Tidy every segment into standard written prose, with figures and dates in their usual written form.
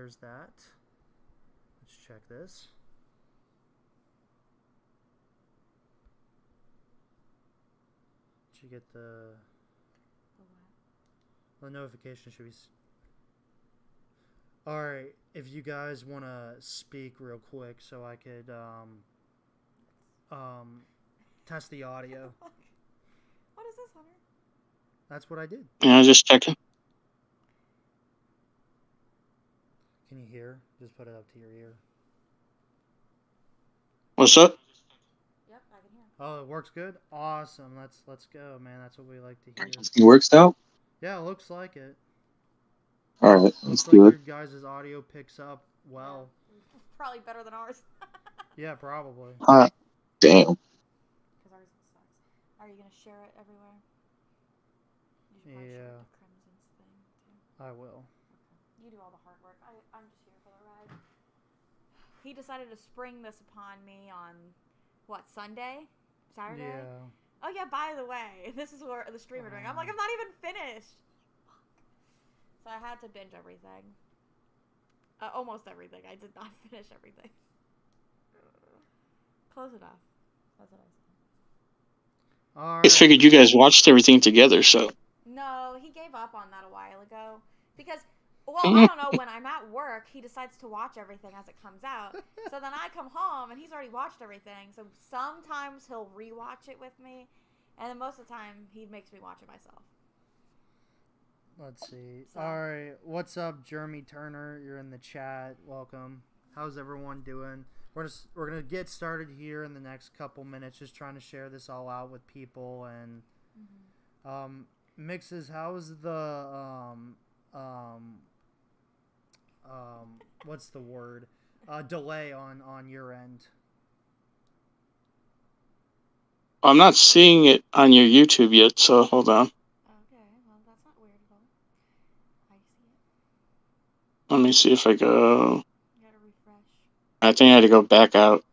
there's that. Let's check this. Did you get the notification? Should be. All right, if you guys want to speak real quick, so I could test the audio. What is this, Hunter? That's what I did. Yeah, just checking. Can you hear? Just put it up to your ear. What's up? Yep, I can hear. Oh, it works good? Awesome. Let's go, man. That's what we like to hear. It works out? Yeah, it looks like it. Alright, Looks that's like good. your guys' audio picks up well. Yeah. Probably better than ours. Yeah, probably. Damn. Because ours sucks. Are you going to share it everywhere? You should probably share it to Crimson's thing, too. I will. Okay. You do all the hard work. I'm just here for the ride. He decided to spring this upon me on, what, Sunday? Saturday? Yeah. Oh, yeah, by the way, this is what the streamer doing. I'm like, I'm not even finished. So I had to binge everything. Almost everything. I did not finish everything. Close enough. That's what I said. All I just figured you guys watched everything together, so. No, he gave up on that a while ago. Because, well, I don't know, when I'm at work, he decides to watch everything as it comes out. So then I come home, and he's already watched everything. So sometimes he'll rewatch it with me. And then most of the time, he makes me watch it myself. Let's see. So. All right. What's up, Jeremy Turner? You're in the chat. Welcome. How's everyone doing? We're gonna get started here in the next couple minutes. Just trying to share this all out with people and mixes. How's the what's the word? Delay on your end. I'm not seeing it on your YouTube yet, so hold on. Okay, well, that's not weird at all. I see it. Let me see if I go. You gotta refresh. I think I had to go back out.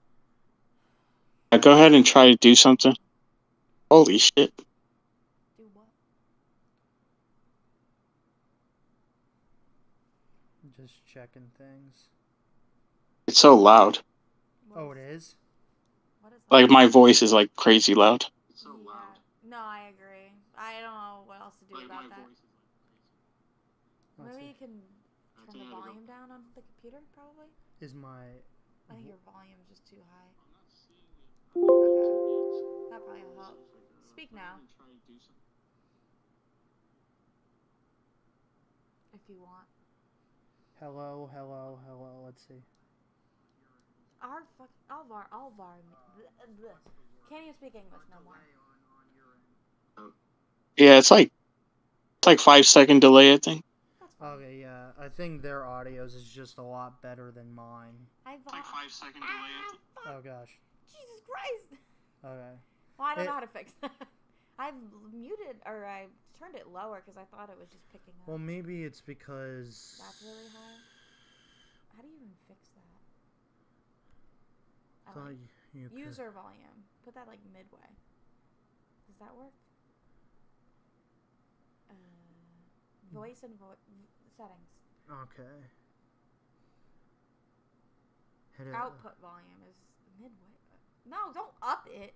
Go ahead and try to do something. Holy shit. Do what? Just checking things. It's so loud. Oh, it is? What is that? Like, my voice is, like, crazy loud. It's so loud. No, I agree. I don't know what else to do about that. Maybe you can turn the volume down on the computer, probably? Is my... I think your volume is just too high. Okay. That probably will help. Speak now. If you want. Hello. Let's see. Can't even speak English no more. Yeah, it's like 5-second delay, I think. Okay, yeah. I think their audios is just a lot better than mine. It's like 5-second delay, I think. Oh, gosh. Jesus Christ! Okay. Well, I don't know how to fix that. I've muted, or I turned it lower because I thought it was just picking up. Well, maybe it's because... That's really high? How do you even fix that? User volume. Put that, like, midway. Does that work? Voice and settings. Okay. Hit it. Output volume is midway. No, don't up it.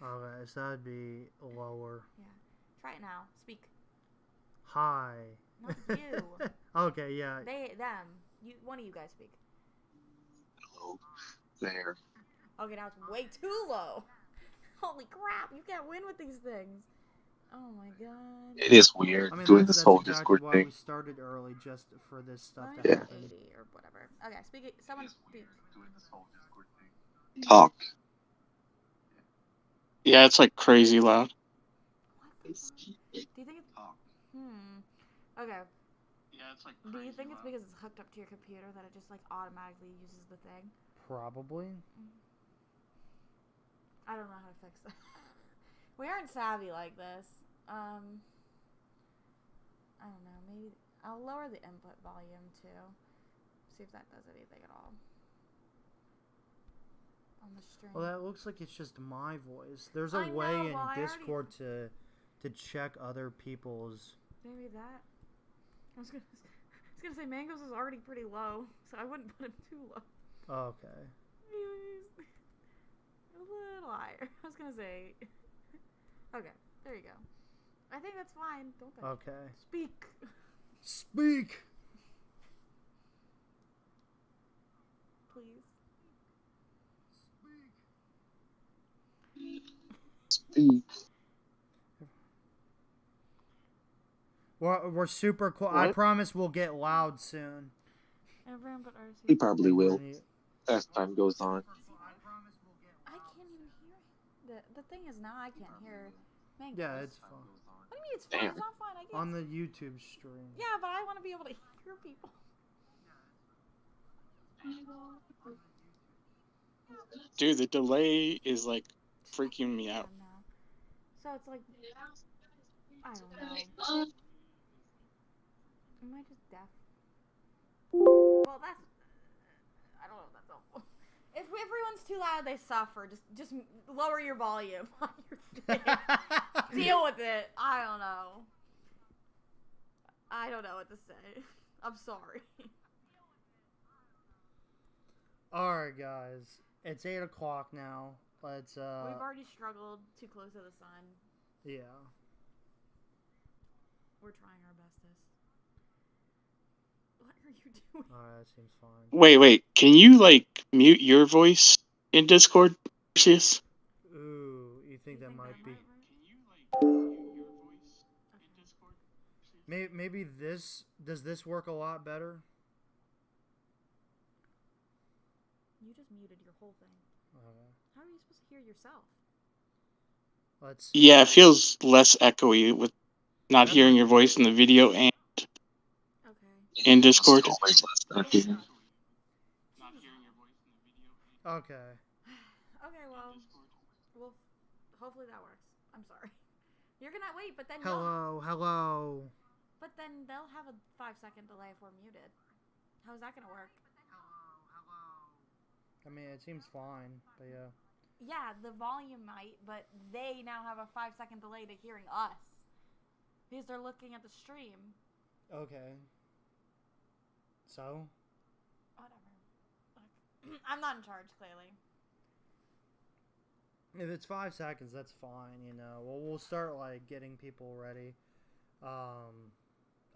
Okay, so that'd be lower. Yeah. Try it now. Speak. Hi. Not you. Okay, yeah. Them. One of you guys speak. Hello. There. Okay, now it's way too low. Holy crap, you can't win with these things. Oh my god. It is weird doing this whole exactly Discord why thing. we started early, just for this stuff to Yeah. happen. 80 or whatever. Okay, speak it. Someone speak. Talk. Yeah, it's like crazy loud. What the fuck? Do you think it's... Okay. Yeah, it's like Do you think it's because it's hooked up to your computer that it just, like, automatically uses the thing? Probably. I don't know how to fix that. We aren't savvy like this. I don't know. Maybe I'll lower the input volume too. See if that does anything at all. On the stream. Well, that looks like it's just my voice. There's a I way know, in well, Discord to check other people's. Maybe that. I was gonna. was gonna say Mango's is already pretty low, so I wouldn't put him too low. Okay. A little higher. I was gonna say. Okay, there you go. I think that's fine. Don't they? Okay. Speak. Speak. Please. Speak. We're super cool. I promise we'll get loud soon. Everyone but Arceus. He probably will Brittany. as time goes on. I can't even hear. The thing is now I can't hear Mango. Yeah, it's fine. What do you mean it's fine? Damn. It's not fine. I guess. On the YouTube stream. Yeah, but I want to be able to hear people. Dude, the delay is like freaking me out. Now. So it's like I don't know. Am I just deaf? Well, that's I don't know if that's helpful. If everyone's too loud, they suffer. Just lower your volume on your thing. Deal with it. I don't know. I don't know what to say. I'm sorry. Alright, guys. It's 8 o'clock now. Let's, We've already struggled too close to the sun. Yeah. We're trying our bestest. What are you doing? Alright, that seems fine. Wait. Can you, like, mute your voice in Discord, Arceus? Ooh, you think that might be... work? Can you, like, mute your voice in Discord? Maybe this... Does this work a lot better? You just muted your whole thing. How are you supposed to hear yourself? Let's... Yeah, it feels less echoey with not hearing your voice in the video and Okay. in Discord. Okay. Okay, well, hopefully that works. I'm sorry. You're gonna wait, but then Hello. but then they'll have a 5-second delay if we're muted. How's that gonna work? I mean, it seems fine, but yeah. Yeah, the volume might, but they now have a 5-second delay to hearing us because they're looking at the stream. Okay. So? Whatever. I'm not in charge, clearly. If it's 5 seconds, that's fine, you know. Well, we'll start, like, getting people ready.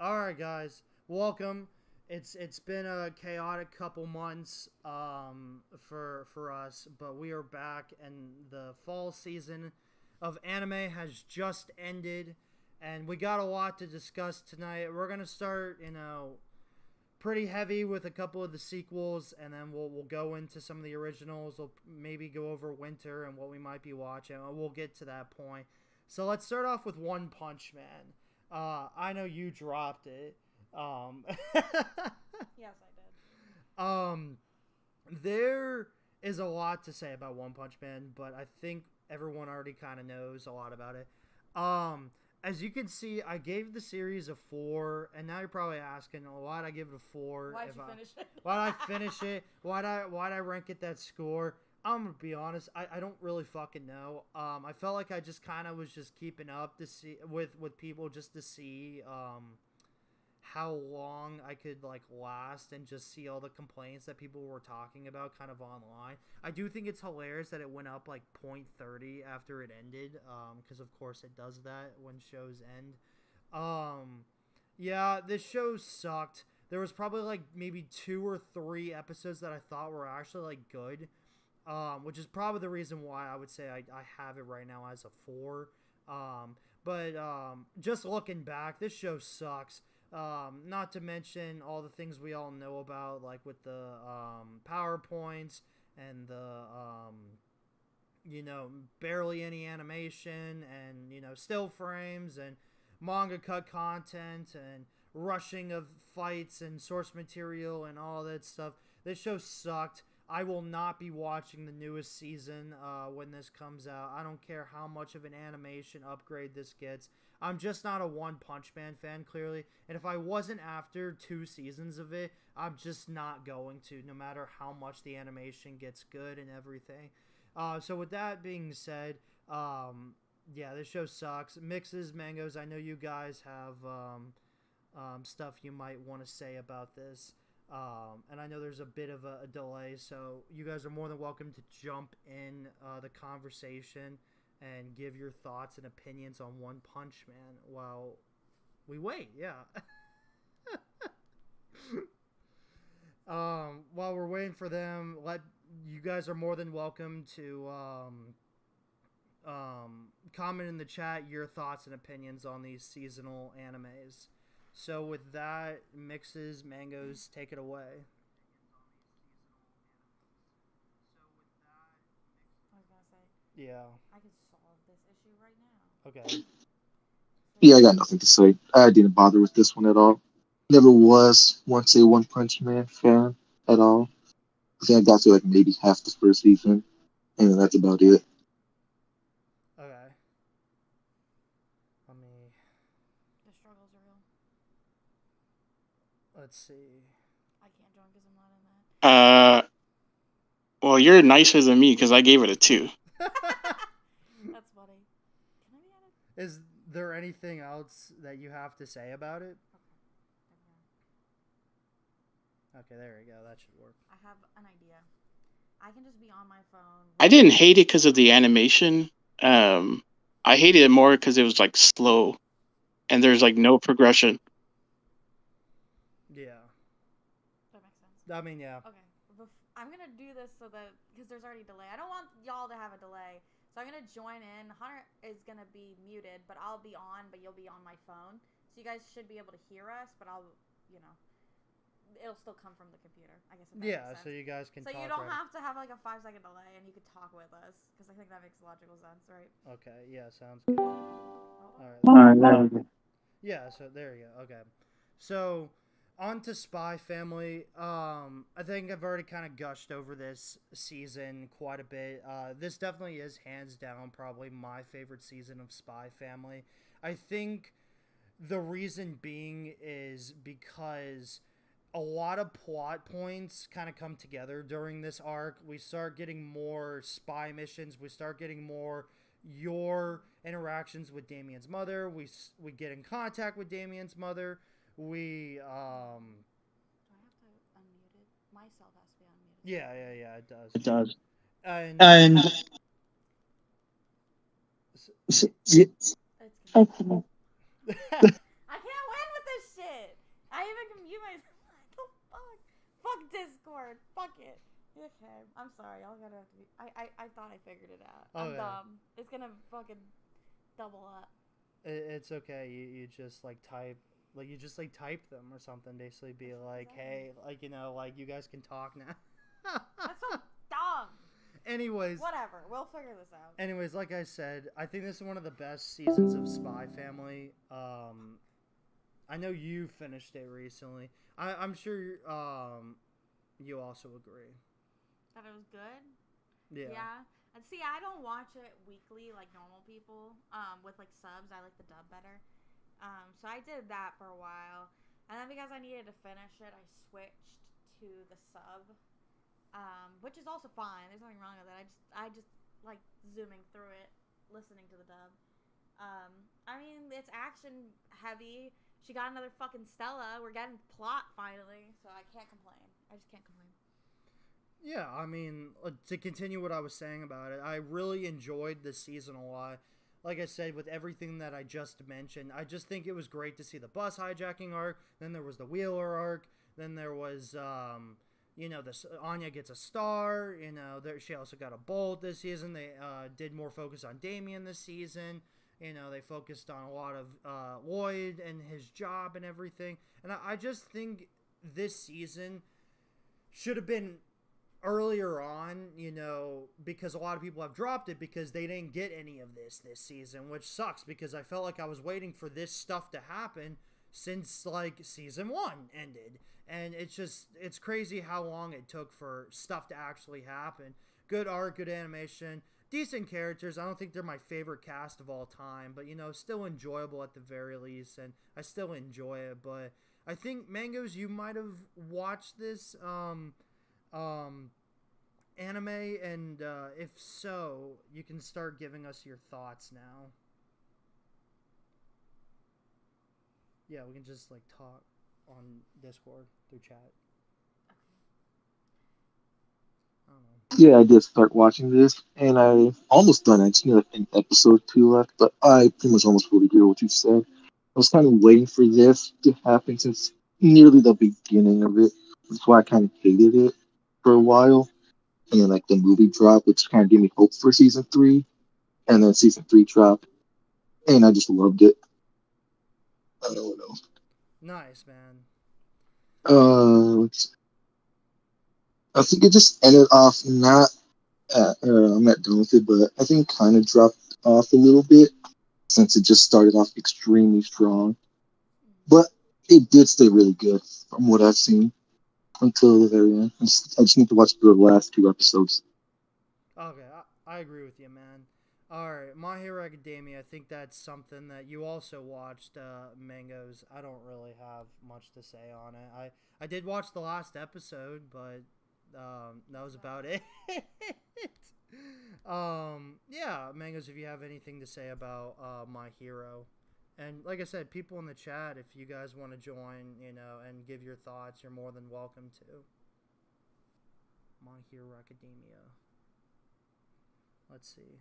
Alright, guys. Welcome. It's been a chaotic couple months for us, but we are back, and the fall season of anime has just ended, and we got a lot to discuss tonight. We're gonna start, you know, pretty heavy with a couple of the sequels, and then we'll go into some of the originals. We'll maybe go over winter and what we might be watching. We'll get to that point. So let's start off with One Punch Man. I know you dropped it. Yes, I did. There is a lot to say about One Punch Man, but I think everyone already kind of knows a lot about it. As you can see, I gave the series a 4, and now you're probably asking, why'd I give it a 4? Why'd you finish it? Why'd I finish it? Why'd I rank it that score? I'm gonna be honest, I don't really fucking know. I felt like I just kind of was just keeping up to see with people just to see how long I could like last and just see all the complaints that people were talking about kind of online. I do think it's hilarious that it went up like 0.30 after it ended, because of course it does that when shows end. Yeah, this show sucked. There was probably like maybe 2 or 3 episodes that I thought were actually like good, which is probably the reason why I would say I have it right now as a 4. But just looking back, this show sucks. Not to mention all the things we all know about, like with the PowerPoints and the you know, barely any animation and, you know, still frames and manga cut content and rushing of fights and source material and all that stuff. This show sucked. I will not be watching the newest season when this comes out. I don't care how much of an animation upgrade this gets. I'm just not a One Punch Man fan, clearly. And if I wasn't after 2 seasons of it, I'm just not going to, no matter how much the animation gets good and everything. So with that being said, yeah, this show sucks. Mixes, mangoes, I know you guys have stuff you might want to say about this. And I know there's a bit of a delay, so you guys are more than welcome to jump in the conversation and give your thoughts and opinions on One Punch Man while we wait. Yeah. While we're waiting for them, you guys are more than welcome to comment in the chat your thoughts and opinions on these seasonal animes. So with that, Mixes, Mangoes, take it away. I was gonna say, Yeah. I could solve this issue right now. Okay. Yeah, I got nothing to say. I didn't bother with this one at all. Never was once a One Punch Man fan at all. I think I got to like maybe half the first season, and that's about it. Okay. Let me. The struggles are real. Let's see. I can't join because I'm not in that. Well, you're nicer than me because I gave it a 2. That's funny. Can I be added? Is there anything else that you have to say about it? Okay, there we go. That should work. I have an idea. I can just be on my phone. I didn't hate it because of the animation. I hated it more because it was like slow, and there's like no progression. Yeah. That makes sense. I mean, yeah. Okay. I'm going to do this so that, because there's already delay. I don't want y'all to have a delay. So I'm going to join in. Hunter is going to be muted, but I'll be on, but you'll be on my phone. So you guys should be able to hear us, but I'll, it'll still come from the computer, I guess. Yeah, so you guys can talk. So you don't have to have like a 5-second delay, and you could talk with us, because I think that makes logical sense, right? Okay, yeah, sounds good. Alright. Yeah, so there you go. Okay. So, on to Spy Family. I think I've already kind of gushed over this season quite a bit. This definitely is hands down probably my favorite season of Spy Family. I think the reason being is because a lot of plot points kind of come together during this arc. We start getting more spy missions. We start getting more your interactions with Damien's mother. We get in contact with Damien's mother. We Do I have to unmute it? Myself has to be unmuted. yeah, it does. It does. And It's gonna... I can't win with this shit. I even can mute myself. What the fuck? Fuck Discord. Fuck it. Okay, I'm sorry. Y'all gotta have to be. I thought I figured it out. I'm dumb. It's gonna fucking double up. It's okay. You just like type. Like, you just, like, type them or something. Basically be like, hey, like, like, you guys can talk now. That's so dumb. Anyways. Whatever. We'll figure this out. Anyways, like I said, I think this is one of the best seasons of Spy Family. I know you finished it recently. I'm sure you also agree. That it was good? Yeah. And see, I don't watch it weekly like normal people. With, like, subs. I like the dub better. So I did that for a while, and then because I needed to finish it, I switched to the sub, which is also fine. There's nothing wrong with it. I just like zooming through it, listening to the dub. I mean, it's action heavy. She got another fucking Stella. We're getting plot finally, so I can't complain. I just can't complain. Yeah, I mean, to continue what I was saying about it, I really enjoyed this season a lot. Like I said, with everything that I just mentioned, I just think it was great to see the bus hijacking arc. Then there was the Wheeler arc. Then there was, this Anya gets a star. She also got a bolt this season. They did more focus on Damien this season. They focused on a lot of Lloyd and his job and everything. And I just think this season should have been earlier on, because a lot of people have dropped it because they didn't get any of this season, which sucks because I felt like I was waiting for this stuff to happen since, like, season 1 ended. And it's crazy how long it took for stuff to actually happen. Good art, good animation, decent characters. I don't think they're my favorite cast of all time, but, still enjoyable at the very least, and I still enjoy it. But I think, Mangoes, you might have watched this, anime, and if so, you can start giving us your thoughts now. Yeah, we can just like talk on Discord through chat. I don't know. Yeah, I did start watching this, and I almost done it. I just need like an episode two left, but I pretty much almost fully agree with what you said. I was kind of waiting for this to happen since nearly the beginning of it. That's why I kind of hated it for a while. And then like the movie dropped, which kind of gave me hope for season three. And then season three dropped, and I just loved it. I don't know. Nice, man. Let's I think it just ended off not. I'm not done with it, but I think it kind of dropped off a little bit since it just started off extremely strong. But it did stay really good from what I've seen until the very end. I just need to watch the last two episodes. Okay, I agree with you, man. All right, My Hero Academia. I think that's something that you also watched, Mangoes. I don't really have much to say on it. I did watch the last episode, but that was about it. Yeah, Mangoes. If you have anything to say about My Hero, and like I said, people in the chat, if you guys want to join, and give your thoughts, you're more than welcome to. My Hero Academia. Let's see.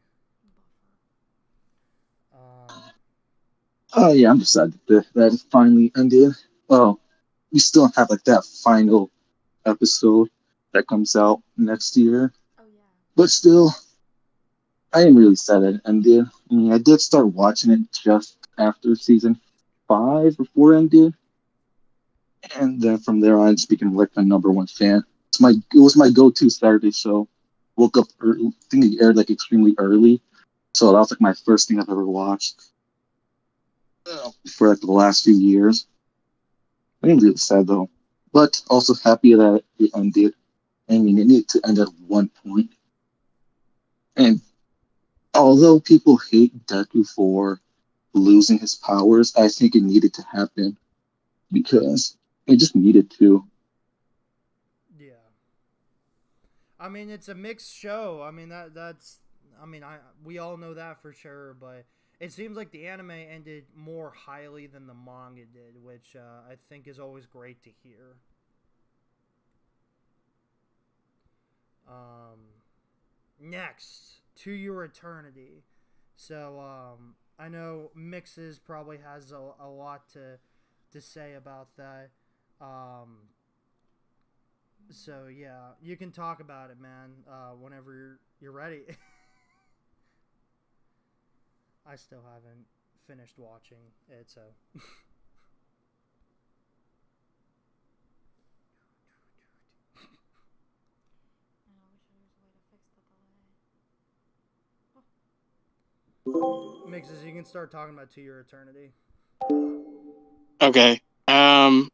Oh yeah, I'm just sad that it finally ended. Well, we still have like that final episode that comes out next year, Oh yeah. but still, I am really sad that it ended. I mean, I did start watching it just after season 5 or 4 ended, and then from there on, it's became like my number one fan. It was my go-to Saturday show. Woke up early, I think it aired like extremely early, so that was like my first thing I've ever watched for like the last few years. I am really sad though, but also happy that it ended. I mean, it needed to end at one point. And although people hate Deku for losing his powers, I think it needed to happen because it just needed to. Yeah. I mean, it's a mixed show. I mean, that's. I mean, we all know that for sure, but it seems like the anime ended more highly than the manga did, which I think is always great to hear. Next, To Your Eternity. So, I know Mixes probably has a lot to say about that. So yeah, you can talk about it, man. Whenever you're ready. I still haven't finished watching it, so. Mixes, you can start talking about To Your Eternity. Okay. I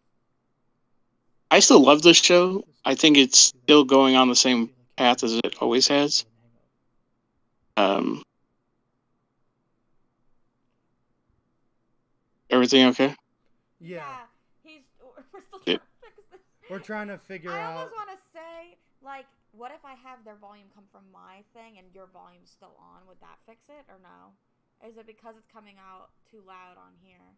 still love this show. I think it's still going on the same path as it always has. Everything okay? Yeah. We're still trying to fix this. We're trying to figure out. I almost want to say, like, what if I have their volume come from my thing and your volume's still on? Would that fix it or no? Is it because it's coming out too loud on here?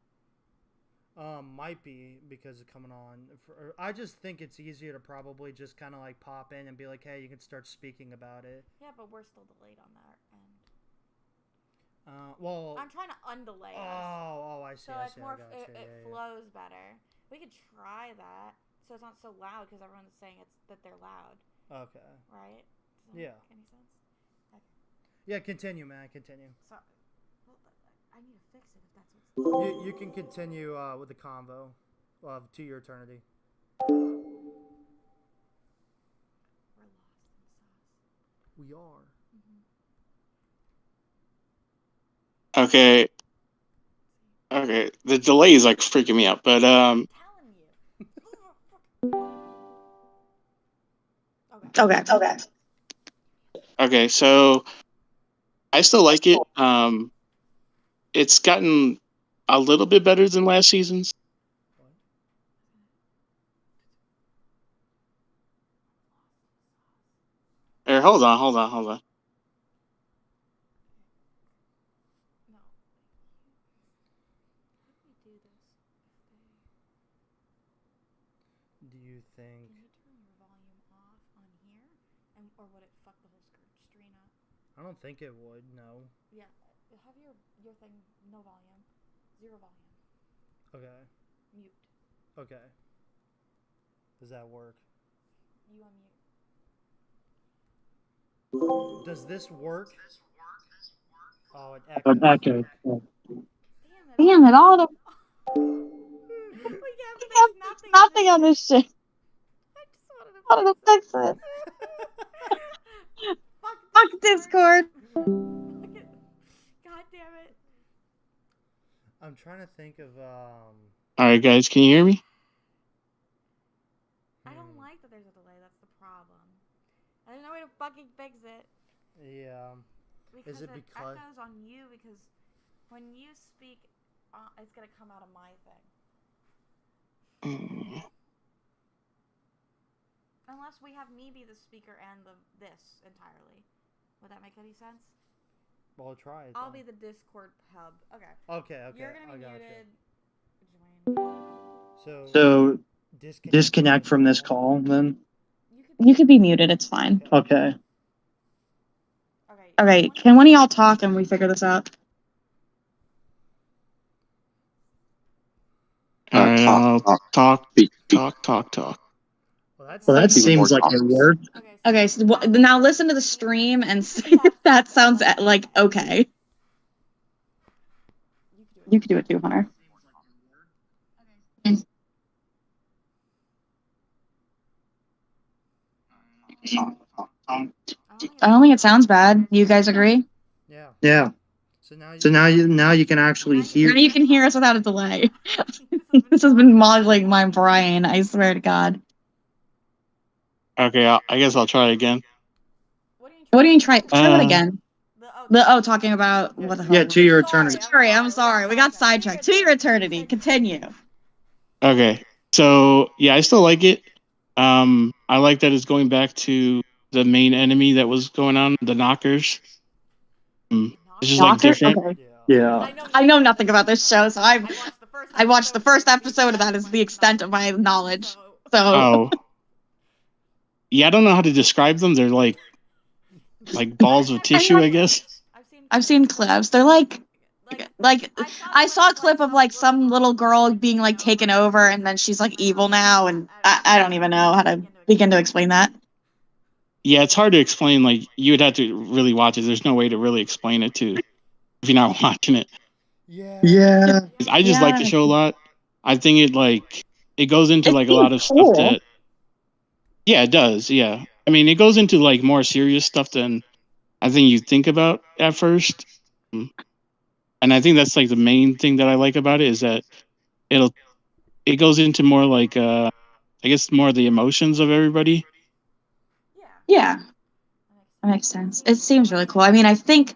Might be because it's coming on. I just think it's easier to probably just kind of like pop in and be like, hey, you can start speaking about it. Yeah, but we're still delayed on that end. Well, I'm trying to undelay us. I see. So I it's see, more, I it flows better. We could try that, so it's not so loud because everyone's saying that they're loud. Okay. Right? Does that make any sense? Okay. Yeah, continue, man. Continue. So, I need to fix it if that's what's. You can continue with the convo of To Your Eternity. We're lost in sauce. We are. Okay. Okay. The delay is like freaking me out, but I'm telling you. Okay. Okay, so I still like it. It's gotten a little bit better than last season's. Here, hold on. No. Let me do this. you think? Can you turn your volume off on here, or would it fuck the whole screen up? I don't think it would. No. Yeah, have your thing no volume, 0 volume. Okay. Mute. Okay. Does that work? You unmute. Does this work? Oh, it But echoes. okay. Damn it! All the We can't fix nothing on this shit. I just I wanted to fix it. Fuck Discord. God damn it! I'm trying to think of All right, guys, can you hear me? I don't like that there's a delay. That's the problem. There's no way to fucking fix it. Yeah. Because Is it because echoes on you? Because when you speak, it's gonna come out of my thing. Unless we have me be the speaker and this entirely. Would that make any sense? Well, try it. I'll then. be the Discord hub. Okay. Okay. You're gonna be I got muted. you. So disconnect from this call, then. You could be muted. It's fine. Okay. Okay. Can one of y'all talk and we figure this out? All right, I'll talk. Well, that seems like it worked. Okay. So now listen to the stream and see if that sounds like okay. You could do it too, Hunter. I don't think it sounds bad. You guys agree? Yeah. Yeah. So now you can actually hear. Now you can hear us without a delay. This has been modeling my brain. I swear to God. Okay, I guess I'll try again. What do you try? Try what again? Talking about what the hell? Yeah, to your eternity. I'm sorry. We got sidetracked. To your eternity. Continue. Okay, so yeah, I still like it. I like that it's going back to the main enemy that was going on, the knockers. It's just like different. Okay. Yeah. I know nothing about this show, so I watched the first episode, and that is the extent of my knowledge. So. Oh. Yeah, I don't know how to describe them. They're like balls of tissue, I guess. I've seen clips. They're like I saw a clip of like some little girl being like taken over, and then she's like evil now, and I don't even know how to begin to explain that. Yeah, it's hard to explain. Like, you would have to really watch it. There's no way to really explain it to if you're not watching it. Yeah. I just like the show a lot. I think it goes into like a lot of stuff that. Yeah, it does. Yeah, I mean, it goes into like more serious stuff than I think you think about at first. And I think that's like the main thing that I like about it is that it goes into more like I guess more the emotions of everybody. Yeah, that makes sense. It seems really cool. I mean, I think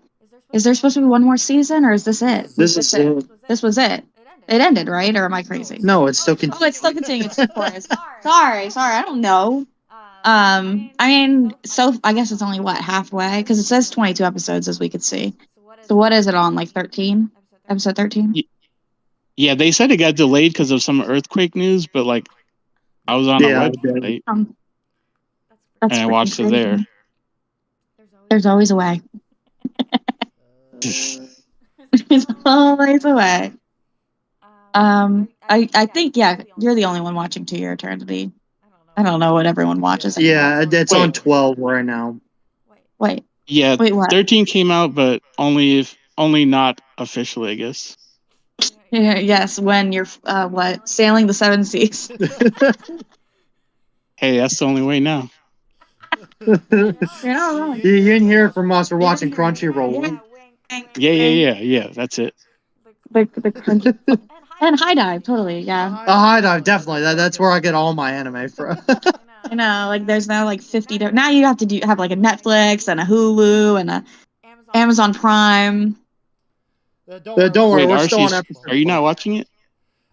is there supposed to be one more season, or is this it? This is it. This was it. It ended, right? Or am I crazy? No, it's still Oh, it's still continuing. Sorry. I don't know. I mean, so I guess it's only halfway because it says 22 episodes as we could see. So what is it on, like 13? Episode 13? Yeah, they said it got delayed because of some earthquake news, but like I was on a website and I watched it there. There's always a way. There's always a way. I think you're the only one watching To Your Eternity. I don't know what everyone watches. Yeah, it's on 12 right now. Wait. Yeah, Wait, what? 13 came out, but only not officially, I guess. Yeah, yes, when you're sailing the 7 seas. Hey, that's the only way now. You didn't hear it from us. We're watching Crunchyroll. Yeah. That's it. The and High Dive, totally, yeah. High Dive, definitely. That's where I get all my anime from. I know, like there's now like 50. Now you have to have like a Netflix and a Hulu and a Amazon Prime. Don't worry, we're still on episode. Are you not watching it?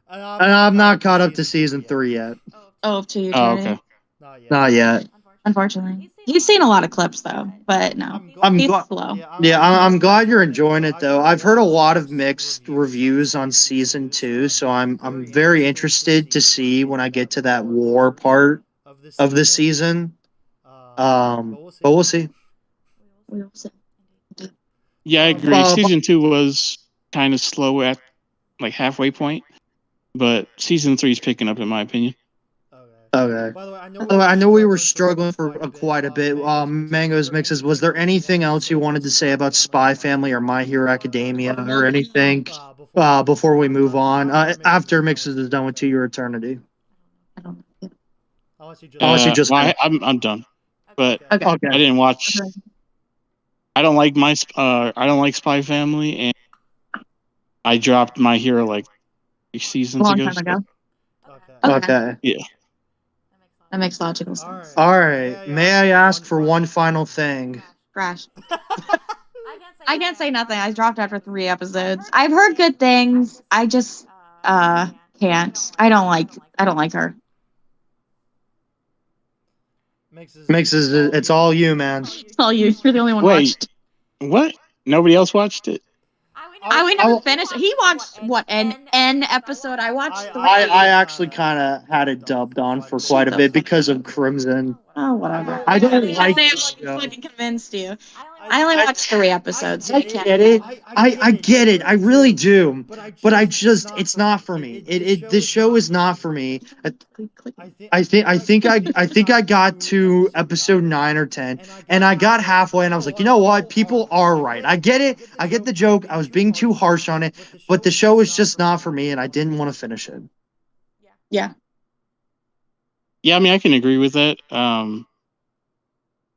I'm not caught up to season 3 yet. Oh, To Your Oh, Eternity. okay. Not yet. Unfortunately, he's seen a lot of clips though, but no, he's slow. I'm glad you're enjoying it though. I've heard a lot of mixed reviews on season 2, so I'm very interested to see when I get to that war part of the season. But we'll see. Yeah, I agree. Season 2 was kind of slow at like halfway point, but season 3 is picking up in my opinion. Okay. By the way, I know we were struggling for quite a bit. Mango's Mixes, was there anything else you wanted to say about Spy Family or My Hero Academia or anything before we move on? After Mixes is done with To Your Eternity. Unless you just I'm done. But Okay. I didn't watch. I don't like Spy Family, and I dropped My Hero like 3 seasons Long ago. time ago. Okay. Yeah. That makes logical sense. All right. May I ask for one final thing? Crash. I can't say nothing. I dropped after 3 episodes. I've heard good things. I just can't. I don't like her. Mixes, it's all you, man. It's all you. You're the only one watched. What? Nobody else watched it? We never finished. He watched an episode. I watched 3. I actually kind of had it dubbed on for quite a bit because of Crimson. Oh, whatever. I don't like I this show. fucking convinced you. I only watched 3 episodes. I get it. I get it. I really do. But it's not for me. This show is not for me. I think I got to episode 9 or 10, and I got halfway, and I was like, you know what? People are right. I get it. I get the joke. I was being too harsh on it, but the show is just not for me, and I didn't want to finish it. Yeah. Yeah, I mean, I can agree with that.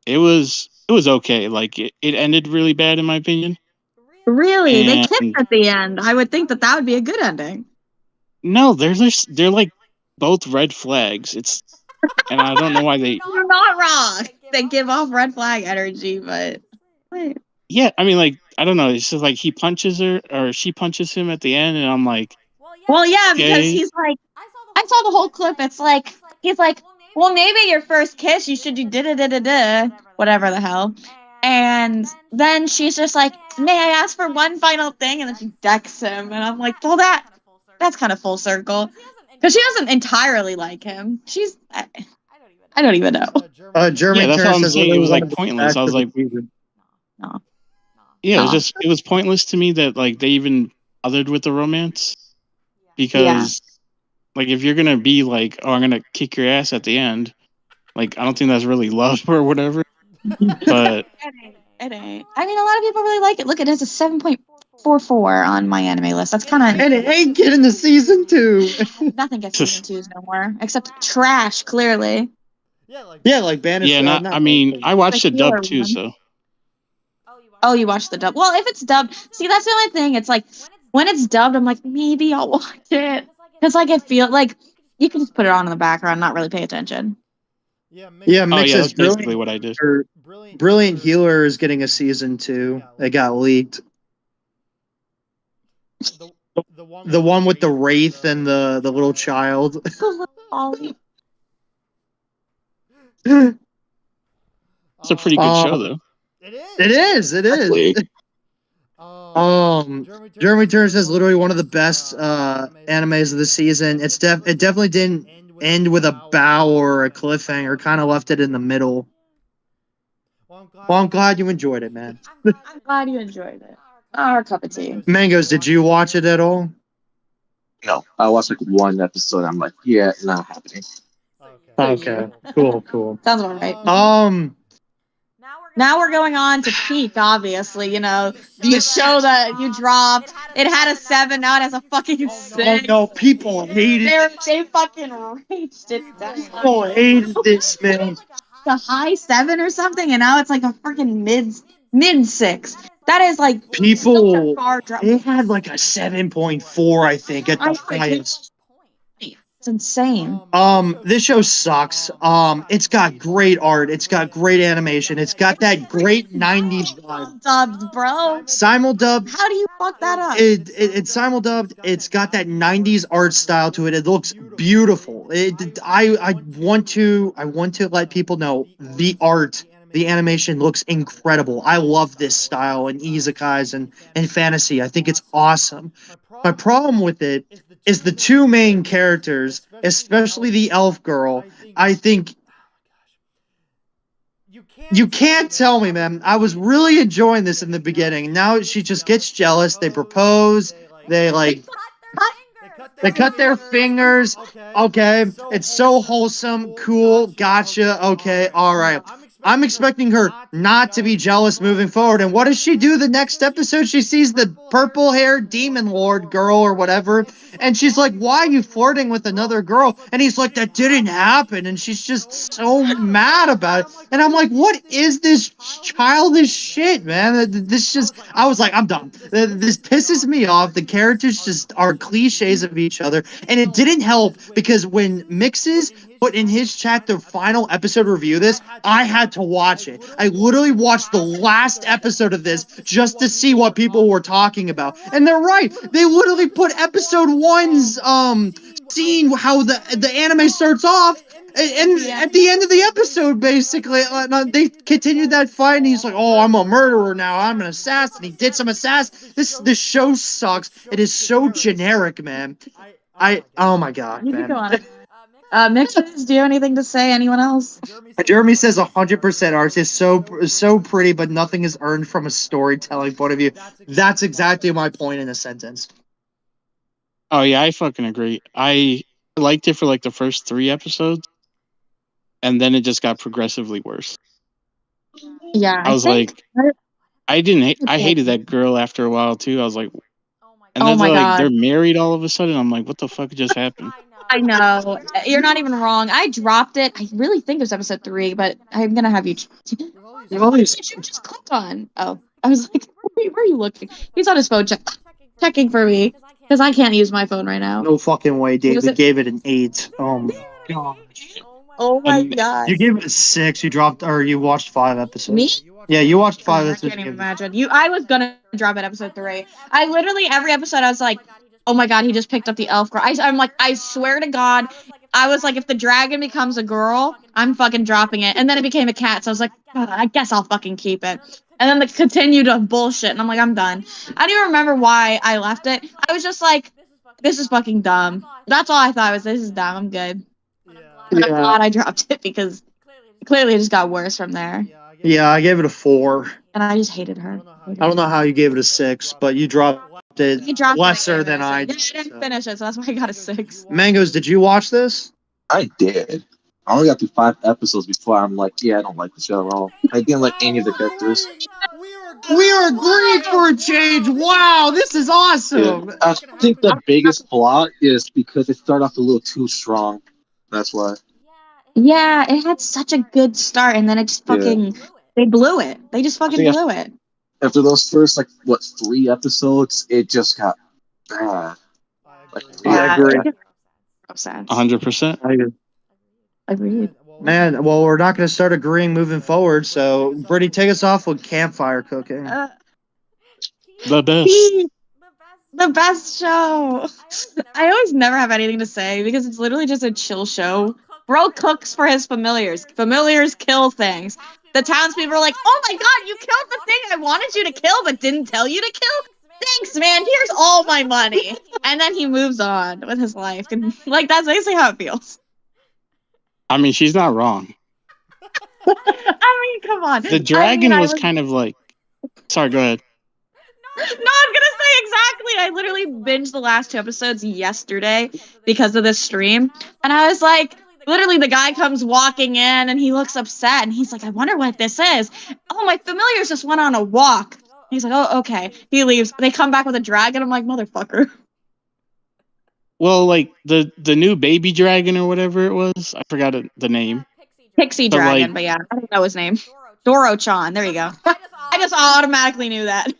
It was okay. Like it ended really bad in my opinion. Really? They kissed at the end. I would think that would be a good ending. No, they're like both red flags. And I don't know why they. You're not wrong. They give off red flag energy, but wait. Yeah, I mean, like I don't know. It's just like he punches her or she punches him at the end, and I'm like, well, yeah, okay. because he's like, I saw the whole clip. It's like he's like, well, maybe your first kiss, you should do da whatever the hell. And then she's just like, may I ask for one final thing? And then she decks him, and I'm like, well, that's kind of full circle. Because she doesn't entirely like him. I don't even know. German that's what I'm saying. It was like pointless. I was like, no. Yeah, it was pointless to me that like they even bothered with the romance. Because like if you're gonna be like, oh, I'm gonna kick your ass at the end, like I don't think that's really love or whatever. But it ain't. I mean, a lot of people really like it. Look, it has a 7.44 on my anime list. That's kind of. And it ain't getting to season 2. Nothing gets season 2s no more, except trash. Clearly. Yeah, like Banished. Yeah, I mean, I watched the dub too, so. Oh, you watched the dub. Well, if it's dubbed, see, that's the only thing. It's like when it's dubbed, I'm like, maybe I'll watch it because like I feel like you can just put it on in the background, not really pay attention. Yeah, Mixes. That's basically what I did. Brilliant Healer is getting a season 2. It got leaked. The one with the wraith and the little child. It's a pretty good show, though. It is. Jeremy Turner says literally one of the best animes of the season. It definitely didn't end with a bow or a cliffhanger. Kind of left it in the middle. Well, I'm glad you enjoyed it, man. I'm glad you enjoyed it. Our cup of tea. Mangoes, did you watch it at all? No, I watched like one episode. I'm like, yeah, not happening. Okay, cool. Sounds all right. Now we're going on to Peak, obviously. You know, the show that you dropped. It had a 7, now it has a fucking 6. Oh no, people hate it. They fucking raged it. People hated this, man. The high 7 or something, and now it's like a freaking mid 6. That is like people. It had like a 7.4, I think, at the highest. It's insane. This show sucks. It's got great art. It's got great animation. It's got that great 90s vibe. Dubbed, bro. Simuldubbed. How do you fuck that up? It's simuldubbed. It's got that 90s art style to it. It looks beautiful. I want to let people know the art, the animation looks incredible. I love this style in isekais and fantasy. I think it's awesome. My problem with it is the two main characters, especially the elf girl. I think you can't tell me, man. I was really enjoying this in the beginning. Now she just gets jealous. They propose. They cut their fingers. Okay. It's so wholesome. Cool. Gotcha. Okay. All right. I'm expecting her not to be jealous moving forward. And what does she do the next episode? She sees the purple-haired demon lord girl or whatever. And she's like, why are you flirting with another girl? And he's like, that didn't happen. And she's just so mad about it. And I'm like, what is this childish shit, man? This just, I was like, I'm done. This pisses me off. The characters just are cliches of each other. And it didn't help because when Mixes put in his chat the final episode review of this, I had to watch it. I literally watched the last episode of this just to see what people were talking about. And they're right. They literally put episode 1's scene how the anime starts off and at the end of the episode, basically, they continued that fight, and he's like, "Oh, I'm a murderer now. I'm an assassin." He did some assassin. This show sucks. It is so generic, man. Oh my god, You man. can go on. Mixes, do you have anything to say? Anyone else? Jeremy says 100% art is so pretty, but nothing is earned from a storytelling point of view. That's exactly my point in a sentence. Oh yeah, I fucking agree. I liked it for like the first 3 episodes, and then it just got progressively worse. Yeah, I was like, I hated that girl after a while too. I was like, and then they're married all of a sudden. I'm like, what the fuck just happened? I know. You're not even wrong. I dropped it. I really think it was episode 3, but I'm gonna have you. You've always just clicked on. Oh, I was like, where are you looking? He's on his phone checking for me because I can't use my phone right now. No fucking way, David gave it an 8. Oh my gosh. Oh my god. You gave it a 6. You watched 5 episodes. Me? Yeah, you watched 5 episodes. I can't even imagine. I was gonna drop at episode 3. I literally every episode I was like, oh my god, he just picked up the elf girl. I'm like, I swear to God, I was like, if the dragon becomes a girl, I'm fucking dropping it. And then it became a cat, so I was like, I guess I'll fucking keep it. And then the continued of bullshit, and I'm like, I'm done. I don't even remember why I left it. I was just like, this is fucking dumb. That's all I thought was, this is dumb. I'm good. And I'm glad I dropped it because clearly it just got worse from there. Yeah, I gave it a 4. And I just hated her. I don't know how you gave it a 6, but you dropped it lesser than I did. I didn't finish it, so that's why I got a 6. Mangoes, did you watch this? I did. I only got through 5 episodes before I'm like, yeah, I don't like the show at all. I didn't like any of the characters. We are agreed for a change. Wow, this is awesome. Yeah. I think the biggest flaw is because it started off a little too strong. That's why. Yeah, it had such a good start, and then it just fucking... They blew it. They just fucking blew it. After those first, 3 episodes, it just got bad. I agree. 100%. I agree. Agreed. Man, well, we're not going to start agreeing moving forward, so Brittany, take us off with campfire cooking. The best. The best show. I always never have anything to say because it's literally just a chill show. Bro cooks for his familiars. Familiars kill things. The townspeople are like, oh my god, you killed the thing I wanted you to kill but didn't tell you to kill? Thanks, man. Here's all my money. And then he moves on with his life. And that's basically how it feels. I mean, she's not wrong. I mean, come on. The dragon was kind of like... Sorry, go ahead. No, I'm gonna say exactly. I literally binged the last 2 episodes yesterday because of this stream. And I was like... Literally, the guy comes walking in, and he looks upset, and he's like, I wonder what this is. Oh, my familiars just went on a walk. He's like, oh, okay. He leaves. They come back with a dragon. I'm like, motherfucker. Well, the new baby dragon or whatever it was. I forgot the name. Pixie dragon, but yeah, I don't know his name. Doro-chan. There you go. I just automatically knew that.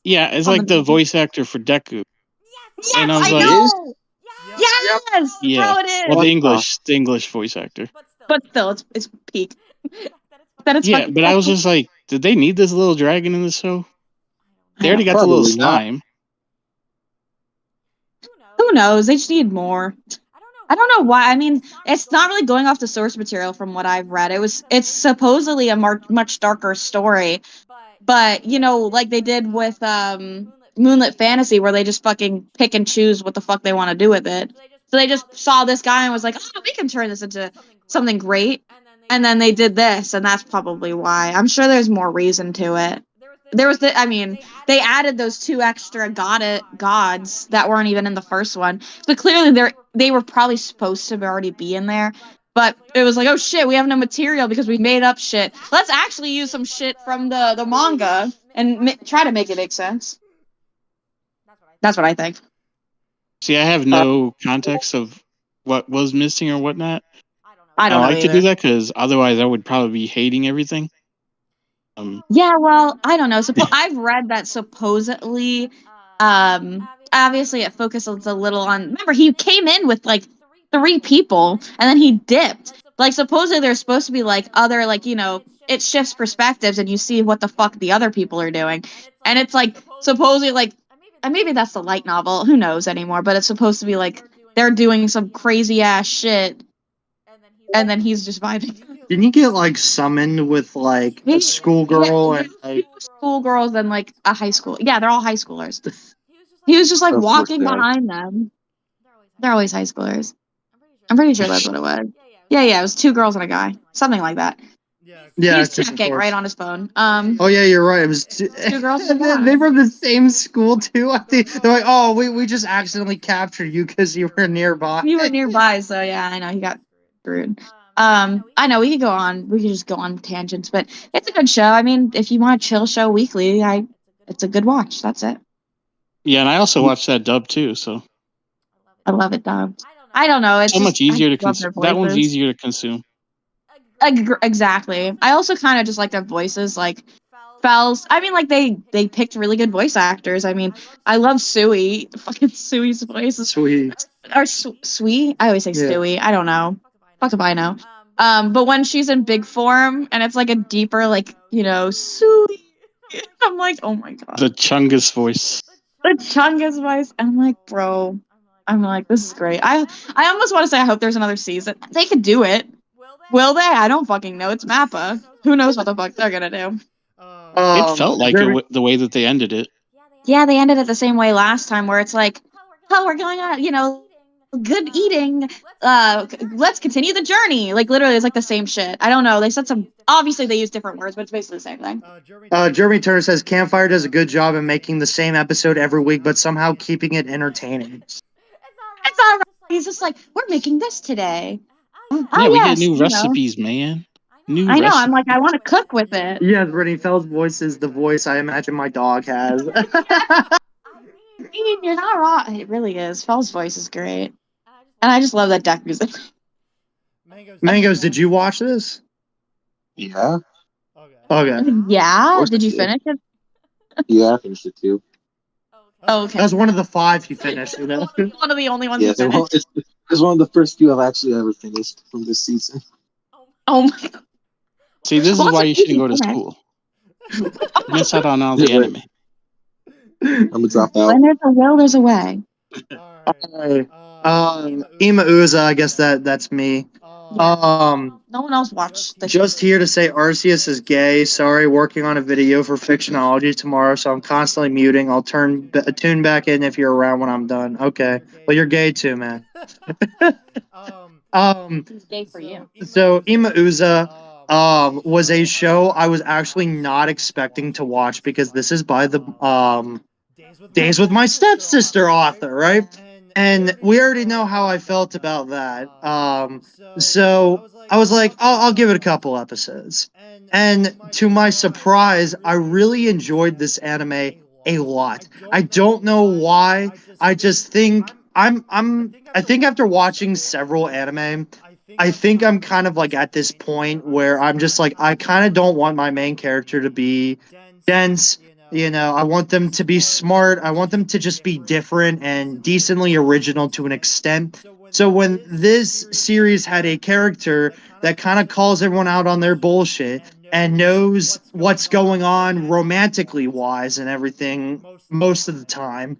Yeah, it's like the voice actor for Deku. Yes, and I know! Yes, Yeah. bro, it is. Well, the English voice actor. But still, it's peak. That it's Yeah, but I was just like, did they need this little dragon in the show? They already got the little slime. Who knows? They just need more. I don't know why. I mean, it's not really going off the source material from what I've read. It's supposedly a much darker story, but like they did with Moonlit Fantasy, where they just fucking pick and choose what the fuck they want to do with it. So they just saw this guy and was like, oh, we can turn this into something great, and then they did this, and that's probably why. I'm sure there's more reason to it. They added those 2 extra gods that weren't even in the first one. So clearly they were probably supposed to already be in there. But it was like, oh shit, we have no material because we made up shit. Let's actually use some shit from the manga and try to make it make sense. That's what I think. See, I have no context of what was missing or whatnot. I don't know like to do that because otherwise I would probably be hating everything. Yeah, well, I don't know. I've read that supposedly, obviously it focuses a little on. Remember, he came in with like 3 people, and then he dipped. Like supposedly there's supposed to be like other it shifts perspectives, and you see what the fuck the other people are doing, and it's like supposedly like, and maybe that's the light novel. Who knows anymore? But it's supposed to be like they're doing some crazy ass shit, and then he's just vibing. Didn't he get like summoned with like a schoolgirl and like schoolgirls and like a high school? Yeah, they're all high schoolers. He was just like walking behind them. They're always high schoolers. I'm pretty sure that's what it was. Yeah, it was 2 girls and a guy, something like that. Yeah, he's checking right on his phone. Oh yeah, you're right. It was 2 girls. They were the same school too. I think they're like, oh, we just accidentally captured you because you were nearby. You were nearby, so yeah, I know he got screwed. I know we could go on. We could just go on tangents, but it's a good show. I mean, if you want a chill show weekly, it's a good watch. That's it. Yeah, and I also watched that dub too, so I love it dubbed. I don't know. It's so much easier to consume. That one's voices. easier to consume. Exactly. I also kind of just like their voices, like Fells. I mean, like they picked really good voice actors. I mean, I love Sui. Fucking Sui's voice is Sweet. Or Sui. I always say Stewie. I don't know. Fuck if I know. But when she's in big form and it's like a deeper, like Sui, I'm like, oh my god. The Chungus voice. The Chungus voice. I'm like, bro. I'm like, this is great. I almost want to say I hope there's another season. They could do it. Will they? I don't fucking know. It's Mappa. Who knows what the fuck they're gonna do? It felt like the way that they ended it. Yeah, they ended it the same way last time, where it's like, oh, we're going on, good eating. Let's continue the journey. Like literally, it's like the same shit. I don't know. They said some. Obviously, they use different words, but it's basically the same thing. Jeremy Turner says Campfire does a good job in making the same episode every week, but somehow keeping it entertaining. It's all right. He's just like, we're making this today. Yeah, we get new recipes, man. I know. I'm like, I want to cook with it. Yeah, Brittany Feld's voice is the voice I imagine my dog has. I mean, you're not wrong. It really is. Feld's voice is great. And I just love that deck music. Mangoes, did you watch this? Yeah. Okay. Yeah? Did you finish it? Yeah, I finished it too. Oh, okay. That was one of the 5 you finished, One of the only ones Yeah, you finished. it's one of the first few I've actually ever finished from this season. Oh my god. See, this is why you shouldn't go to school. Miss out on all the anime. I'm gonna drop out. When there's a will, there's a way. Ima Uza, I guess that's me. No one else watched this. Just here to say Arceus is gay. Sorry, working on a video for Fictionology tomorrow, so I'm constantly muting. I'll tune back in if you're around when I'm done. Okay. Well, you're gay too, man. He's gay for you. So Ima Uza was a show I was actually not expecting to watch because this is by the Days with My Stepsister author, right? And we already know how I felt about that. So I was like, I'll give it a couple episodes. And to my surprise, I really enjoyed this anime a lot. I don't know why. I just think I think after watching several anime, I think I'm kind of like at this point where I'm just like, I kind of don't want my main character to be dense, You know, I want them to be smart. I want them to just be different and decently original to an extent. So when this series had a character that kind of calls everyone out on their bullshit and knows what's going on romantically wise and everything most of the time,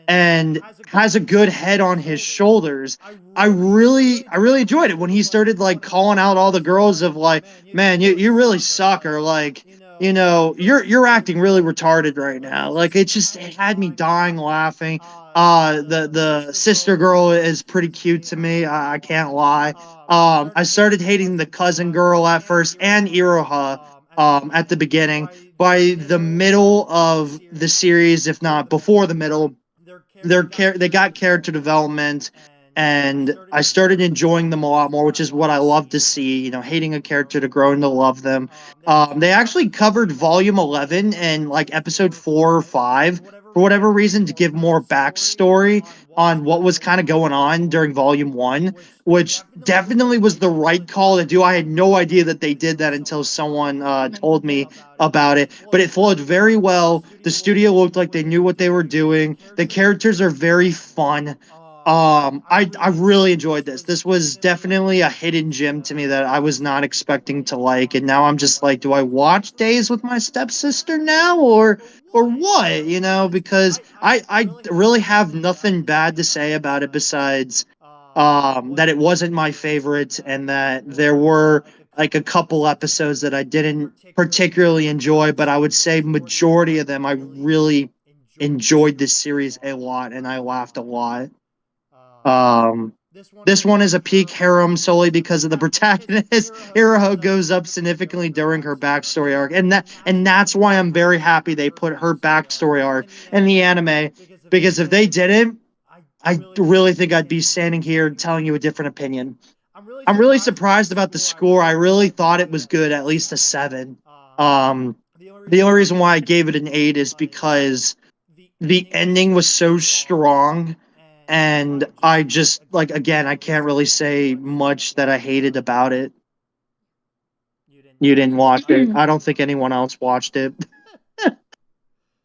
and has a good head on his shoulders. I really enjoyed it when he started like calling out all the girls of like, man, you really suck, or like, you know, you're acting really retarded right now. Like it had me dying laughing. The sister girl is pretty cute to me. I can't lie. I started hating the cousin girl at first and Iroha at the beginning. By the middle of the series, if not before the middle, they got character development, and I started enjoying them a lot more, which is what I love to see. You know, hating a character to grow and to love them. They actually covered Volume 11 and like Episode 4 or 5 for whatever reason to give more backstory on what was kind of going on during Volume 1, which definitely was the right call to do. I had no idea that they did that until someone told me about it, but it flowed very well. The studio looked like they knew what they were doing. The characters are very fun. I really enjoyed this. This was definitely a hidden gem to me that I was not expecting to like, and now I'm just like, do I watch Days with my stepsister now, or what? You know, because I really have nothing bad to say about it besides that it wasn't my favorite, and that there were like a couple episodes that I didn't particularly enjoy, but I would say majority of them I really enjoyed this series a lot, and I laughed a lot. This one is a peak harem solely because of the protagonist. Iroha goes up significantly during her backstory arc, and that's why I'm very happy they put her backstory arc in the anime. Because if they didn't, I really think I'd be standing here telling you a different opinion. I'm really surprised about the score. I really thought it was good, at least a 7. The only reason why I gave it an 8 is because the ending was so strong, and I just like, again, I can't really say much that I hated about it. You didn't watch it. I don't think anyone else watched it.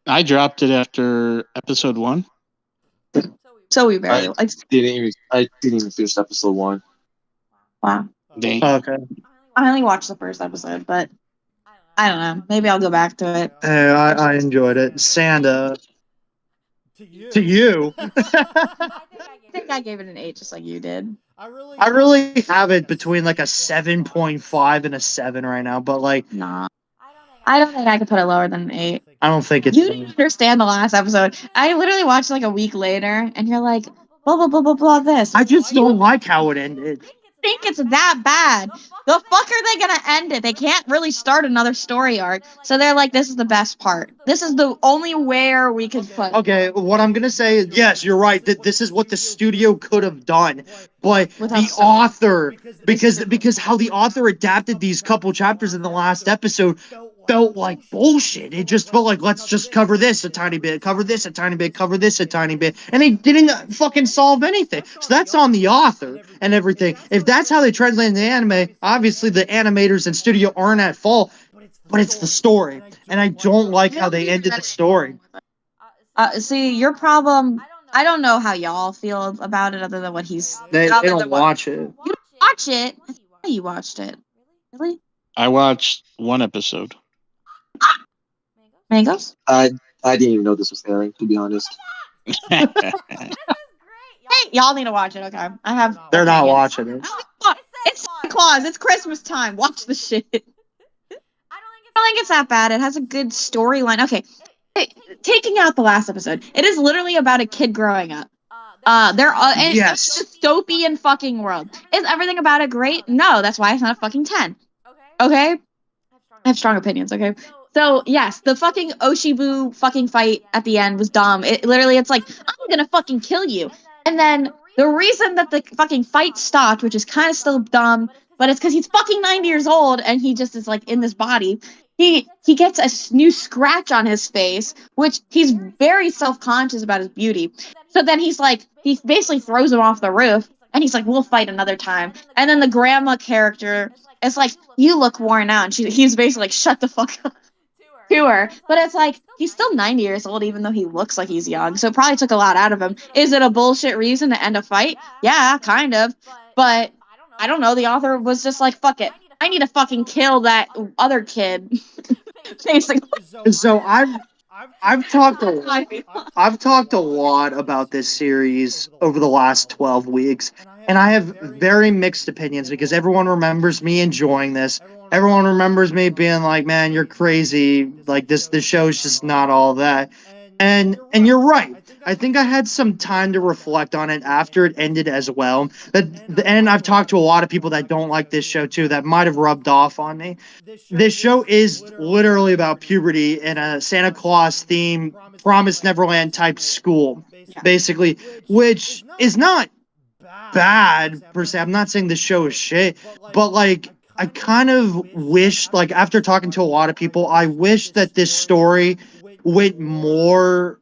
I dropped it after episode 1. So we barely I didn't even finish episode 1. Wow. Dang. Okay. I only watched the first episode, but I don't know. Maybe I'll go back to it. I enjoyed it. Sanda. To you. I think I gave it an 8 just like you did. I really have it between like a 7.5 and a 7 right now, but like, Nah. I don't think I could put it lower than an 8. I don't think it's. You didn't understand the last episode. I literally watched like a week later, and you're like, blah, blah, blah, blah, blah, this. I just don't like how it ended. Think it's that bad. The fuck are they gonna end it? They can't really start another story arc. So they're like, this is the best part. This is the only where we could put. Okay, what I'm gonna say is, yes, you're right, that this is what the studio could have done. But the author, because how the author adapted these couple chapters in the last episode felt like bullshit. It just felt like, let's just cover this a tiny bit, cover this a tiny bit, cover this a tiny bit, and they didn't fucking solve anything. So that's on the author and everything. If that's how they translate the anime, obviously the animators and studio aren't at fault, but it's the story, and I don't like how they ended the story. See, your problem. I don't know how y'all feel about it, other than what he's. They don't watch it. You watch it. I thought you watched it. Really? I watched 1 episode. Mangoes? I didn't even know this was airing, to be honest. Hey, y'all need to watch it. Okay, I have. They're not watching it. It's Santa Claus. It's Christmas time. Watch the shit. I don't think it's that bad. It has a good storyline. Okay, taking out the last episode, it is literally about a kid growing up. Yes. It's a dystopian fucking world. Is everything about it great? No, that's why it's not a fucking 10. Okay? I have strong opinions, okay? So, yes, the fucking Oshibu fucking fight at the end was dumb. It's like, I'm gonna fucking kill you. And then the reason that the fucking fight stopped, which is kind of still dumb, but it's because he's fucking 90 years old and he just is like in this body. He gets a new scratch on his face, which he's very self-conscious about his beauty. So then he basically throws him off the roof, and he's like, we'll fight another time. And then the grandma character is like, you look worn out. And he's basically like, shut the fuck up. Sure, but it's like he's still 90 years old, even though he looks like he's young. So it probably took a lot out of him. Is it a bullshit reason to end a fight? Yeah, kind of. But I don't know. The author was just like, fuck it. I need to fucking kill that other kid. Basically. So I've talked a lot about this series over the last 12 weeks, and I have very mixed opinions because everyone remembers me enjoying this. Everyone remembers me being like, "Man, you're crazy. Like this show's just not all that." And you're right. I think I had some time to reflect on it after it ended as well. And I've talked to a lot of people that don't like this show too that might have rubbed off on me. This show is literally about puberty in a Santa Claus theme, Promised Neverland type school, basically, which is not bad per se. I'm not saying the show is shit, but like I kind of wish, like after talking to a lot of people, I wish that this story went more,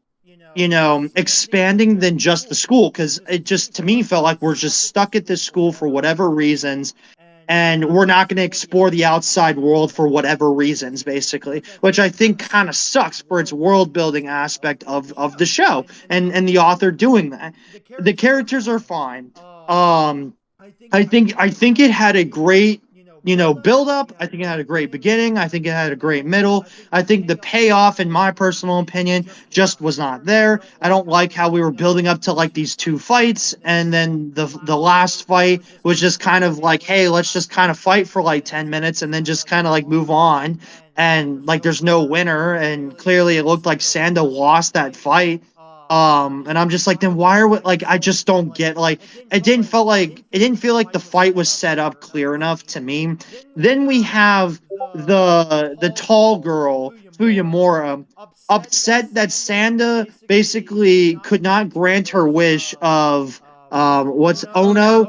expanding than just the school, because it just to me felt like we're just stuck at this school for whatever reasons, and we're not going to explore the outside world for whatever reasons, basically, which I think kind of sucks for its world building aspect of the show and the author doing that. The characters are fine. I think it had a great build up. I think it had a great beginning. I think it had a great middle. I think the payoff, in my personal opinion, just was not there. I don't like how we were building up to like these two fights, and then the last fight was just kind of like, hey, let's just kind of fight for like 10 minutes and then just kind of like move on, and like there's no winner, and clearly it looked like Sanda lost that fight. And I'm just like, then why are we like? I just don't get, like, it didn't feel like the fight was set up clear enough to me. Then we have the tall girl Fuyamura upset that Sanda basically could not grant her wish of what's Ono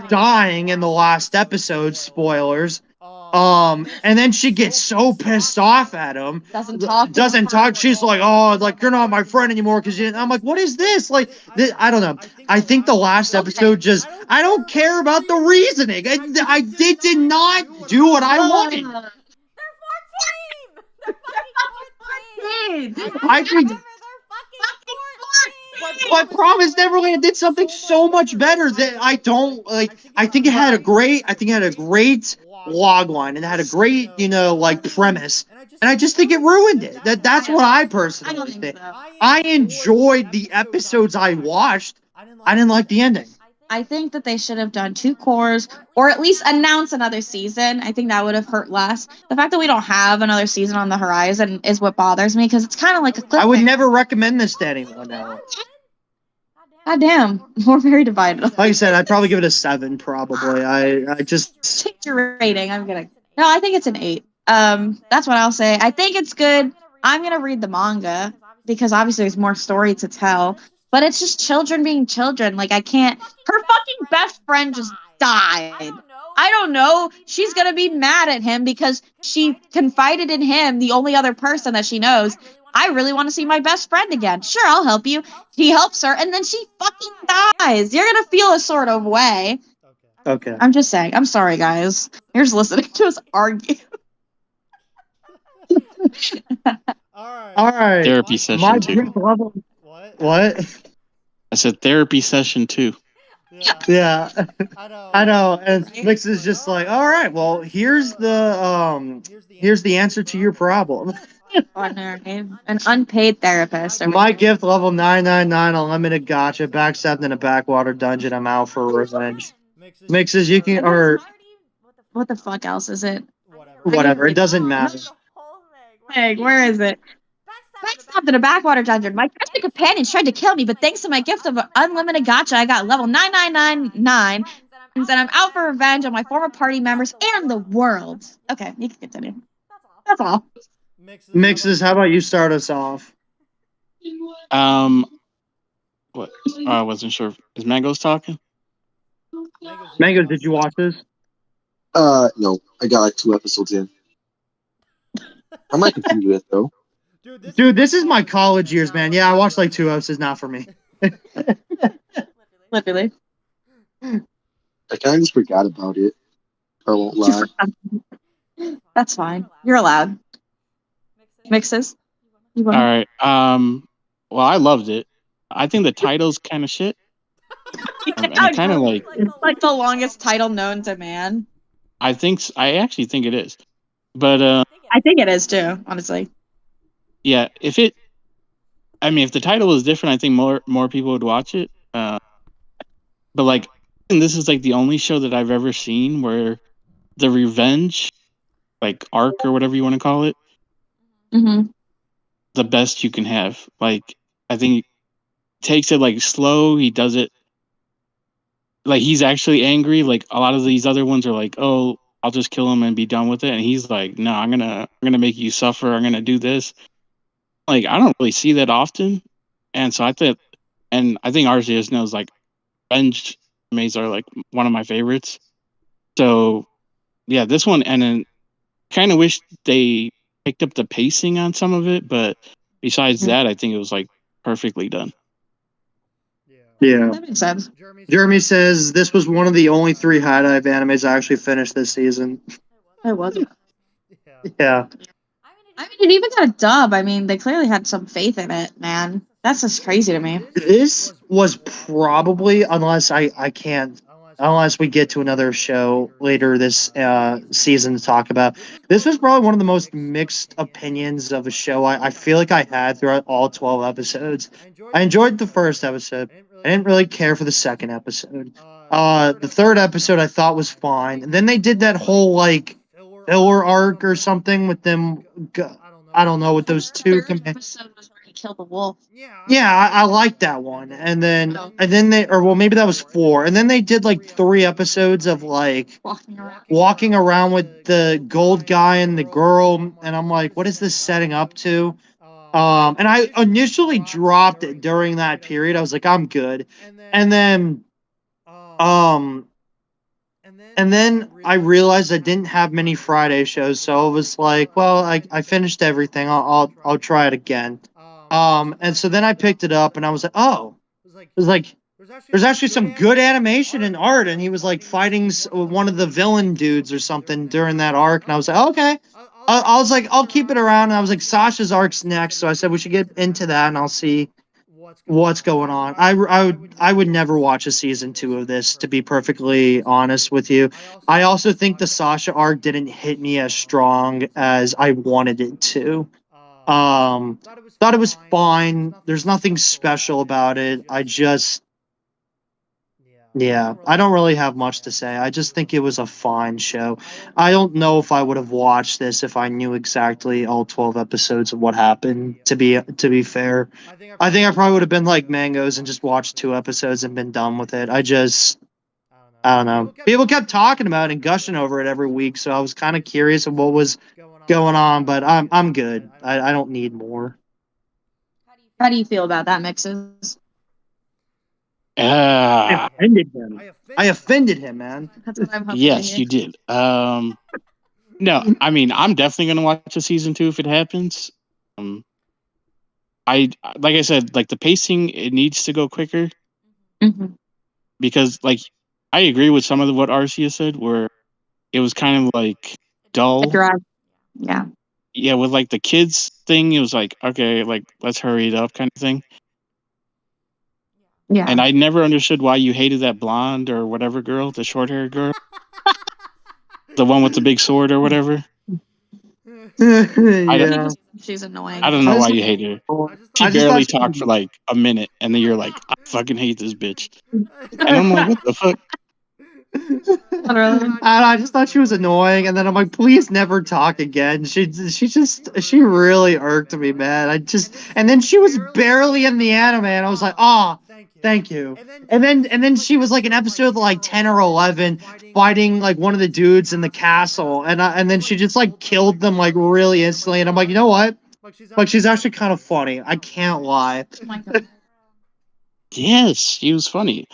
dying in the last episode, spoilers. And then she gets so pissed off at him. Doesn't talk. She's like, "Oh, like you're not my friend anymore." Because I'm like, "What is this?" Like, I don't know. I think the last episode just. I don't care about the reasoning. I did not do what I wanted. They're 14. They're fucking 14. I think. But Promise Neverland did something so much better that I don't like. I think it had a great log line, and it had a great, like premise. And I just think it ruined it. That's what I personally think. I enjoyed the episodes I watched. I didn't like the ending. I think that they should have done 2 cores, or at least announce another season. I think that would have hurt less. The fact that we don't have another season on the horizon is what bothers me, because it's kind of like a cliffhanger. I would never recommend this to anyone now. God damn, we're very divided. Like I said, I'd probably give it a 7, probably. I just... Take your rating. No, I think it's an 8. That's what I'll say. I think it's good. I'm going to read the manga, because obviously there's more story to tell. But it's just children being children. Like, I can't... Her fucking best friend just died. I don't know. She's going to be mad at him because she confided in him, the only other person that she knows. I really want to see my best friend again. Sure, I'll help you. He helps her, and then she fucking dies. You're going to feel a sort of way. Okay. I'm just saying. I'm sorry, guys. You're just listening to us argue. All right. Therapy session 2. What? I said therapy session 2. Yeah. I know. And Mix is just like, all right, well, here's the answer to your problem. An unpaid therapist. My gift level 999, unlimited gotcha, backstabbed in a backwater dungeon. I'm out for revenge. Mixes, you can, or what the fuck else is it? Whatever, it doesn't matter. Hey, where is it? Backstabbed in a backwater dungeon. My trusted companions tried to kill me, but thanks to my gift of unlimited gotcha, I got level 9999, and then I'm out for revenge on my former party members and the world. Okay, you can continue. That's all. Mixes, how about you start us off? What? I wasn't sure. Is Mango's talking? Mango, did you watch this? No. I got like 2 episodes in. I might continue it though. Dude, this is my college years, man. Yeah, I watched like 2 episodes, not for me. Literally. I kind of just forgot about it. I won't lie. That's fine. You're allowed. Mixes. All right. Well, I loved it. I think the title's kind of shit. And kind of like it's like the longest title known to man. I actually think it is. But I think it is too, honestly. Yeah, if the title was different, I think more people would watch it. But like, and this is like the only show that I've ever seen where the revenge, like arc or whatever you want to call it, the best you can have. Like, I think he takes it like slow. He does it like he's actually angry. Like a lot of these other ones are like, oh, I'll just kill him and be done with it. And he's like, no, I'm gonna make you suffer. I'm gonna do this. Like, I don't really see that often. And so I think Arceus knows like revenge animes are like one of my favorites. So yeah, this one, and then kind of wish they picked up the pacing on some of it, but besides that, I think it was like perfectly done. Yeah. That makes sense. Jeremy says this was one of the only 3 High Dive animes I actually finished this season. It wasn't. Yeah. I mean, it even got a dub. I mean, they clearly had some faith in it, man. That's just crazy to me. This was probably, unless we get to another show later this season to talk about, this was probably one of the most mixed opinions of a show I feel like I had throughout all 12 episodes. I enjoyed the first episode. I didn't really care for the second episode. The third episode I thought was fine. And then they did that whole like filler arc or something with them. I don't know, with those two. Episode was where he killed the wolf. Yeah, I liked that one. And then maybe that was 4. And then they did like 3 episodes of like walking around with the gold guy and the girl. And I'm like, what is this setting up to? And I initially dropped it during that period. I was like, I'm good. And then I realized I didn't have many Friday shows, so I was like, well, I finished everything. I'll try it again. And so then I picked it up and I was like, oh, it was like there's actually some good animation and art, and he was like fighting one of the villain dudes or something during that arc, and I was like, oh, okay. I was like, I'll keep it around, and I was like, Sasha's arc's next, so I said we should get into that, and I'll see what's going on. I would never watch a season 2 of this, to be perfectly honest with you. I also think the Sasha arc didn't hit me as strong as I wanted it to. Thought it was fine. There's nothing special about it. I don't really have much to say. I just think it was a fine show. I don't know if I would have watched this if I knew exactly all 12 episodes of what happened, to be fair. I think I probably would have been like Mangoes and just watched 2 episodes and been done with it. I don't know. People kept talking about it and gushing over it every week, so I was kind of curious of what was going on, but I'm good. I don't need more. How do you feel about that, Mixes? I offended him. I offended him, man. That's what I'm hoping. Yes, you did. No, I mean, I'm definitely gonna watch a season 2 if it happens. Like I said, like the pacing, it needs to go quicker. Because like I agree with some of what Arceus said, where it was kind of like dull. Yeah. Yeah, with like the kids thing, it was like, okay, like let's hurry it up kind of thing. Yeah. And I never understood why you hated that blonde or whatever girl, the short haired girl. The one with the big sword or whatever. She's annoying. I don't know why you hate her. She barely talked for like a minute, and then you're like, I fucking hate this bitch. And I'm like, what the fuck? And I just thought she was annoying, and then I'm like, please never talk again. She really irked me, man. And then she was barely in the anime, and I was like, thank you. And then she was like an episode like 10 or 11 fighting like one of the dudes in the castle, and then she just like killed them like really instantly, and I'm like, you know what? Like she's actually kind of funny. I can't lie. Oh my God. Yes, she was funny.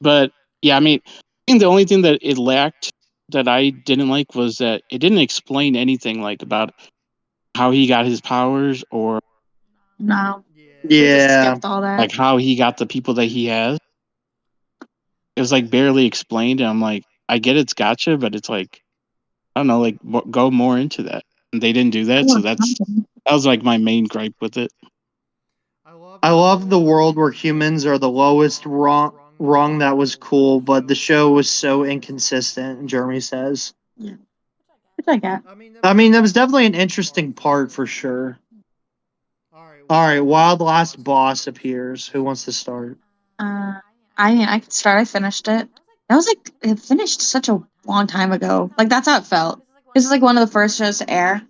But yeah, I mean, I think the only thing that it lacked that I didn't like was that it didn't explain anything like about how he got his powers or No. Yeah. Skipped all that. like how he got the people that he has. It was like barely explained, and I'm like, I get it's gotcha, but it's like, I don't know, like go more into that. And they didn't do that, so That was like my main gripe with it. I love the world where humans are the lowest rung. That was cool, but the show was so inconsistent, Jeremy says. Yeah. Which I get. I mean, that was definitely an interesting part for sure. All right, while the last boss appears, who wants to start? I mean, I could start. I finished it. That was like, it finished such a long time ago. Like, that's how it felt. This is like one of the first shows to air.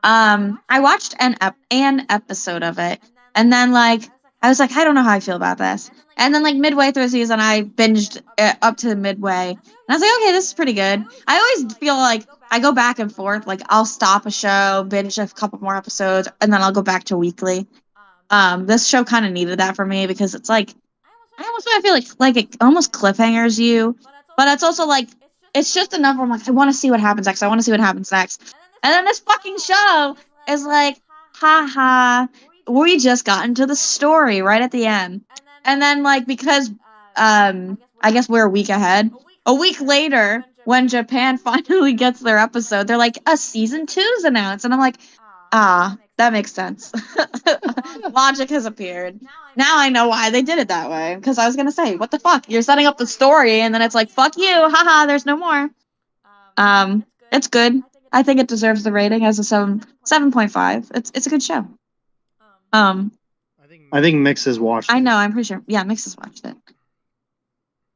I watched an episode of it, and then like I was like, I don't know how I feel about this. And then like midway through the season, I binged it up to midway, and I was like, okay, this is pretty good. I always feel like I go back and forth. Like I'll stop a show, binge a couple more episodes, and then I'll go back to weekly. This show kind of needed that for me because it's like I almost feel like it almost cliffhangers you, but it's also like it's just enough where I'm like, I want to see what happens next. I want to see what happens next. And then this fucking show is like, haha, we just got into the story right at the end. And then like because I guess we're a week ahead. A week later, when Japan finally gets their episode, they're like, a season 2's announced. And I'm like, that makes sense. Logic has appeared. Now I know why they did it that way. Because I was gonna say, what the fuck? You're setting up the story, and then it's like, fuck you, haha. There's no more. It's good. I think it deserves the rating as a 7.5. It's a good show. I think Mix has watched it. I know. I'm pretty sure. Yeah, Mix has watched it.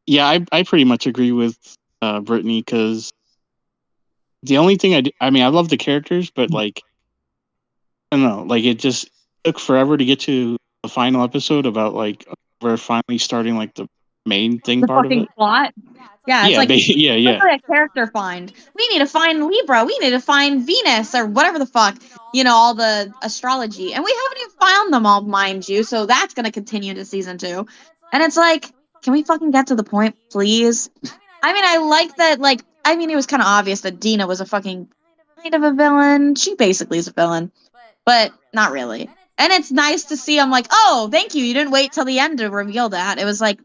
Yeah, I pretty much agree with Brittany because the only thing I mean, I love the characters, but like, I don't know, like it just took forever to get to the final episode about like we're finally starting like the main thing The part of fucking it. plot. Yeah, it's Yeah, like yeah. literally a character find. We need to find Libra. We need to find Venus or whatever the fuck. You know, all the astrology, and we haven't even found them all, mind you. So that's gonna continue to season 2, and it's like, can we fucking get to the point, please? I mean, I like that. Like, I mean, it was kind of obvious that Dina was a fucking kind of a villain. She basically is a villain, but not really. And it's nice to see. I'm like, oh, thank you. You didn't wait till the end to reveal that. It was like,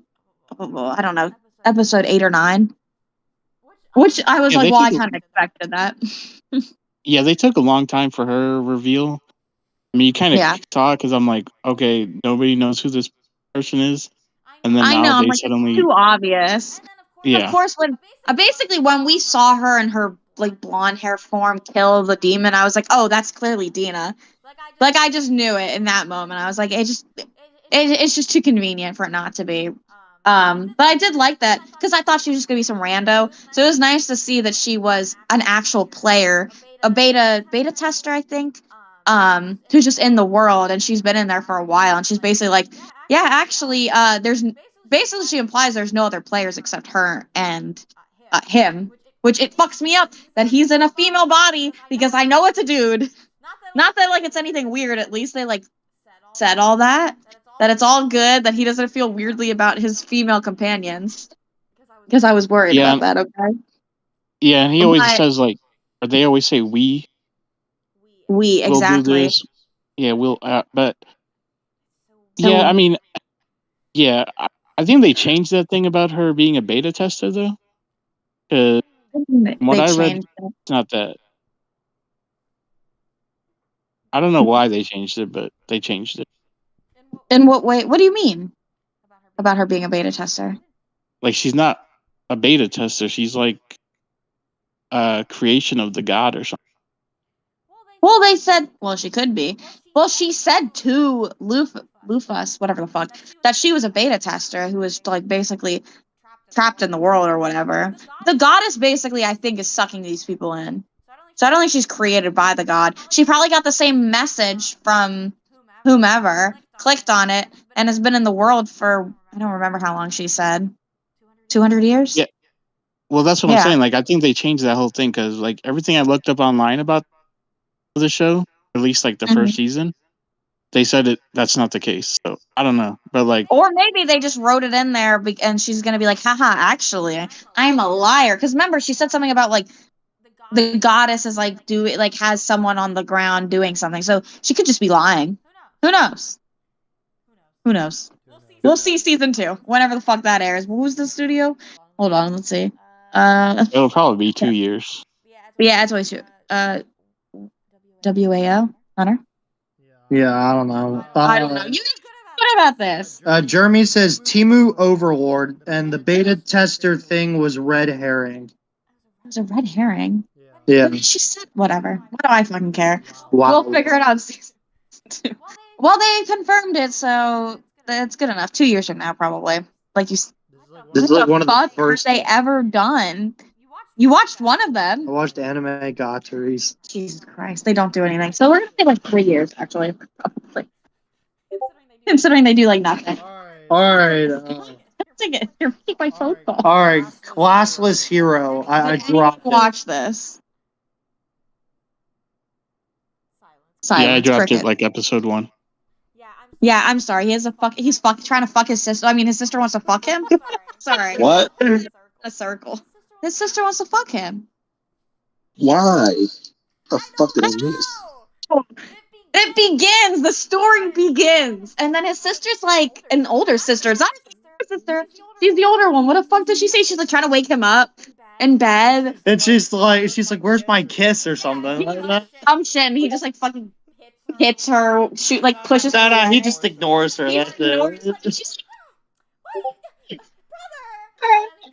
I don't know, episode 8 or 9, which I was like, well, I kind of expected that. Yeah, they took a long time for her reveal. I mean, you kind of saw it because I'm like, okay, nobody knows who this person is, and then I now know, they I'm like, suddenly it's too obvious. Yeah. Of course, when basically when we saw her in her like blonde hair form kill the demon, I was like, oh, that's clearly Dina. Like I just knew it in that moment. I was like, it's just too convenient for it not to be. But I did like that because I thought she was just gonna be some rando. So it was nice to see that she was an actual player, a beta tester, I think, who's just in the world, and she's been in there for a while, and she's basically like, yeah, actually, there's basically she implies there's no other players except her and him, which it fucks me up that he's in a female body because I know it's a dude. Not that like it's anything weird. At least they like said all that it's all good, that he doesn't feel weirdly about his female companions. Because I was worried about that. Okay. Yeah, and he always says like, or they always say we. We exactly. We'll do this. Yeah, we'll. But yeah, I mean, yeah, I think they changed that thing about her being a beta tester though. What I read, it's not that. I don't know why they changed it, but they changed it. In what way? What do you mean about her being a beta tester? Like, she's not a beta tester. She's like a creation of the god or something. Well, they said, well, she could be. Well, she said to Lufus, whatever the fuck, that she was a beta tester who was like basically trapped in the world or whatever. The goddess basically, I think, is sucking these people in. So I don't think she's created by the god. She probably got the same message from whomever, clicked on it, and has been in the world for, I don't remember how long she said. 200 years? Yeah. Well, that's what I'm saying. Like, I think they changed that whole thing because, like, everything I looked up online about the show, at least like the first season, they said that's not the case. So I don't know, but like, or maybe they just wrote it in there and she's gonna be like, haha, actually, I'm a liar. Because remember, she said something about like the goddess is like has someone on the ground doing something, so she could just be lying. Who knows? We'll see season 2 whenever the fuck that airs. Who's the studio? Hold on, let's see. It'll probably be 2 years. Yeah, it's always 2. WAO, Hunter. Yeah, I don't know. I don't know. You what about this? Jeremy says Timu Overlord, and the beta tester thing was red herring. It was a red herring. Yeah. She said whatever. What do I fucking care? Wow. We'll figure it out. Season 2. Well, they confirmed it, so that's good enough. 2 years from now, probably. Like you. This is like one of the fuck first they ever done. You watched one of them. I watched anime Gotteries. Jesus Christ, they don't do anything. So we're gonna say like 3 years, actually, probably. Considering they do like nothing. All right. You're making my phone call. All right. Classless Hero. I dropped it. Watch this. Silence. Yeah, I dropped cricket. it like episode 1. Yeah, I'm sorry. He's trying to fuck his sister. I mean, his sister wants to fuck him. Sorry. What? A circle. His sister wants to fuck him. Why? The fuck did I miss? It begins. The story begins, and then his sister's like an older sister. It's not his sister. She's the older one. What the fuck does she say? She's like trying to wake him up in bed, and she's like, "Where's my kiss?" or something. Some shit. And he just like fucking hits her, pushes. No, he just ignores her. That's it.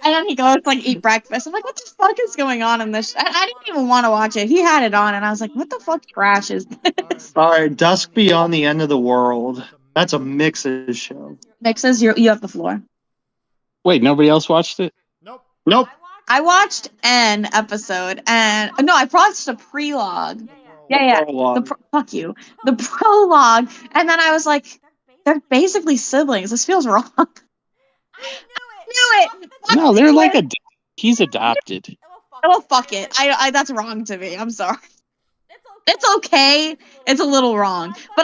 And then he goes like eat breakfast. I'm like, what the fuck is going on in this? I didn't even want to watch it. He had it on, and I was like, what the fuck trash is this? All right, Dusk Beyond the End of the World. That's a Mixes show. Mixes, you have the floor. Wait, nobody else watched it? Nope. I watched an episode, and no, I watched a prelogue. Yeah. Fuck you. The prologue, and then I was like, they're basically siblings. This feels wrong. I knew it. No, they're like he's adopted. Oh fuck it. I that's wrong to me. I'm sorry. It's okay. It's a little wrong, but